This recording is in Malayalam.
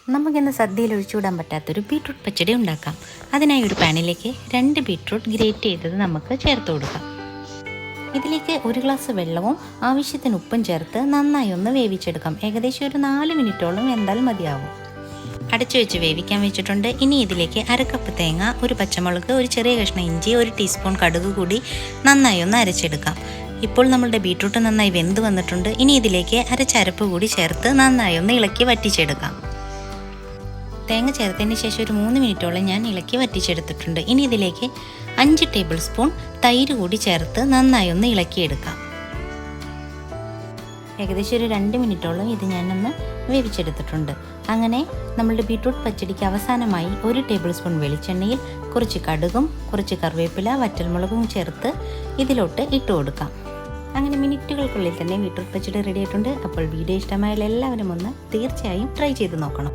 നമുക്കിന്ന് സദ്യയിൽ ഒഴിച്ചുവിടാൻ പറ്റാത്തൊരു ബീട്രൂട്ട് പച്ചടി ഉണ്ടാക്കാം. അതിനായി ഒരു പാനിലേക്ക് 2 ബീട്രൂട്ട് ഗ്രേറ്റ് ചെയ്തത് നമുക്ക് ചേർത്ത് കൊടുക്കാം. ഇതിലേക്ക് 1 ഗ്ലാസ് വെള്ളവും ആവശ്യത്തിന് ഉപ്പും ചേർത്ത് നന്നായി ഒന്ന് വേവിച്ചെടുക്കാം. ഏകദേശം ഒരു 4 മിനിറ്റോളം വെന്താൽ മതിയാവും. അടച്ചു വെച്ച് വേവിക്കാൻ വെച്ചിട്ടുണ്ട്. ഇനി ഇതിലേക്ക് 1/2 കപ്പ് തേങ്ങ, 1 പച്ചമുളക്, ഒരു ചെറിയ കഷ്ണം ഇഞ്ചി, 1 ടീസ്പൂൺ കടുക് കൂടി നന്നായി ഒന്ന് അരച്ചെടുക്കാം. ഇപ്പോൾ നമ്മളുടെ ബീട്രൂട്ട് നന്നായി വെന്ത് വന്നിട്ടുണ്ട്. ഇനി ഇതിലേക്ക് അരച്ച അരപ്പ് കൂടി ചേർത്ത് നന്നായി ഒന്ന് ഇളക്കി വറ്റിച്ചെടുക്കാം. തേങ്ങ ചേർത്തതിന് ശേഷം ഒരു 3 മിനിറ്റോളം ഞാൻ ഇളക്കി വറ്റിച്ചെടുത്തിട്ടുണ്ട്. ഇനി ഇതിലേക്ക് 5 ടേബിൾ സ്പൂൺ തൈര് കൂടി ചേർത്ത് നന്നായി ഒന്ന് ഇളക്കിയെടുക്കാം. ഏകദേശം ഒരു 2 മിനിറ്റോളം ഇത് ഞാനൊന്ന് വേവിച്ചെടുത്തിട്ടുണ്ട്. അങ്ങനെ നമ്മളുടെ ബീട്രൂട്ട് പച്ചടിക്ക് അവസാനമായി 1 ടേബിൾ സ്പൂൺ വെളിച്ചെണ്ണയിൽ കുറച്ച് കടുകും കുറച്ച് കറിവേപ്പില വറ്റൽമുളകും ചേർത്ത് ഇതിലോട്ട് ഇട്ട് കൊടുക്കാം. അങ്ങനെ മിനിറ്റുകൾക്കുള്ളിൽ തന്നെ ബീട്രൂട്ട് പച്ചടി റെഡി ആയിട്ടുണ്ട്. അപ്പോൾ വീഡിയോ ഇഷ്ടമായാൽ എല്ലാവരും ഒന്ന് തീർച്ചയായും ട്രൈ ചെയ്ത് നോക്കണം.